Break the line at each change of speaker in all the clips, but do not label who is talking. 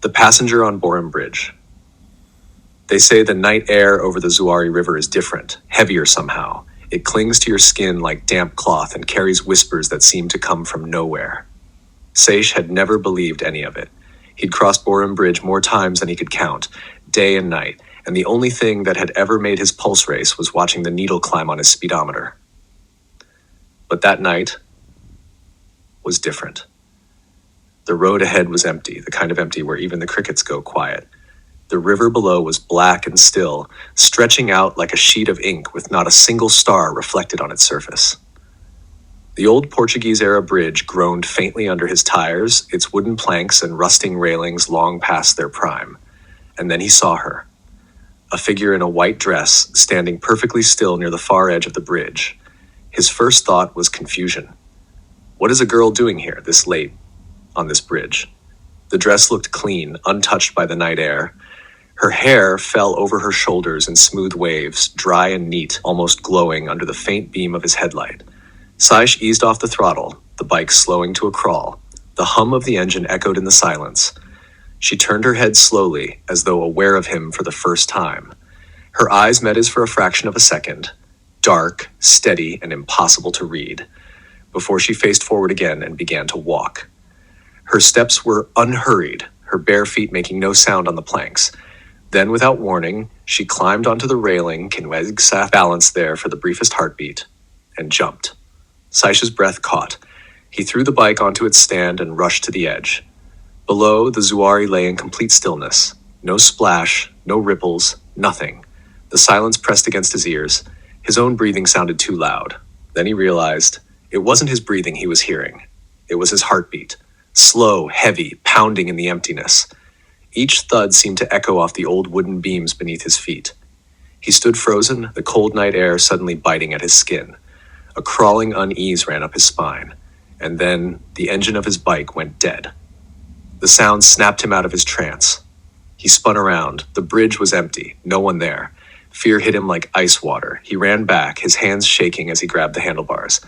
The passenger on Borim Bridge. They say the night air over the Zuari River is different, heavier somehow. It clings to your skin like damp cloth and carries whispers that seem to come from nowhere. Seish had never believed any of it. He'd crossed Borim Bridge more times than he could count, day and night, and the only thing that had ever made his pulse race was watching the needle climb on his speedometer. But that night was different. The road ahead was empty, the kind of empty where even the crickets go quiet. The river below was black and still, stretching out like a sheet of ink with not a single star reflected on its surface. The old Portuguese-era bridge groaned faintly under his tires, its wooden planks and rusting railings long past their prime. And then he saw her. A figure in a white dress, standing perfectly still near the far edge of the bridge. His first thought was confusion. What is a girl doing here, this late, on this bridge? The dress looked clean, untouched by the night air. Her hair fell over her shoulders in smooth waves, dry and neat, almost glowing under the faint beam of his headlight. Seish eased off the throttle, the bike slowing to a crawl. The hum of the engine echoed in the silence. She turned her head slowly, as though aware of him for the first time. Her eyes met his for a fraction of a second, dark, steady, and impossible to read, before she faced forward again and began to walk. Her steps were unhurried, her bare feet making no sound on the planks. Then, without warning, she climbed onto the railing, balanced there for the briefest heartbeat, and jumped. Seish's breath caught. He threw the bike onto its stand and rushed to the edge. Below, the Zuari lay in complete stillness. No splash, no ripples, nothing. The silence pressed against his ears. His own breathing sounded too loud. Then he realized it wasn't his breathing he was hearing. It was his heartbeat, slow, heavy, pounding in the emptiness. Each thud seemed to echo off the old wooden beams beneath his feet. He stood frozen, the cold night air suddenly biting at his skin. A crawling unease ran up his spine, and then the engine of his bike went dead. The sound snapped him out of his trance. He spun around. The bridge was empty, no one there. Fear hit him like ice water. He ran back, his hands shaking as he grabbed the handlebars.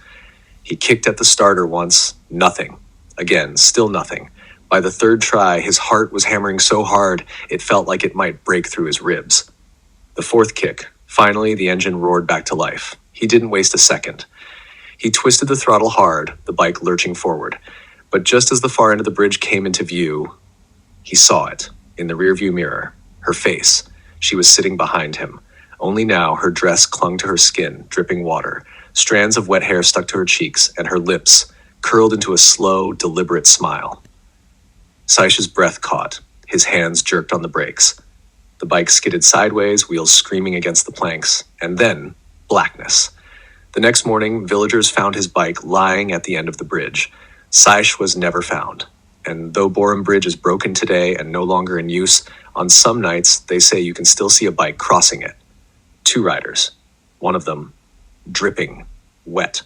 He kicked at the starter once, nothing. Again, still nothing. By the third try, his heart was hammering so hard it felt like it might break through his ribs. The fourth kick. Finally, the engine roared back to life. He didn't waste a second. He twisted the throttle hard, the bike lurching forward. But just as the far end of the bridge came into view, he saw it, in the rearview mirror, her face. She was sitting behind him. Only now her dress clung to her skin, dripping water. Strands of wet hair stuck to her cheeks, and her lips curled into a slow, deliberate smile. Seish's breath caught. His hands jerked on the brakes. The bike skidded sideways, wheels screaming against the planks, and then blackness. The next morning, villagers found his bike lying at the end of the bridge. Seish was never found, and though Borim Bridge is broken today and no longer in use, on some nights they say you can still see a bike crossing it. 2 riders, one of them dripping, wet.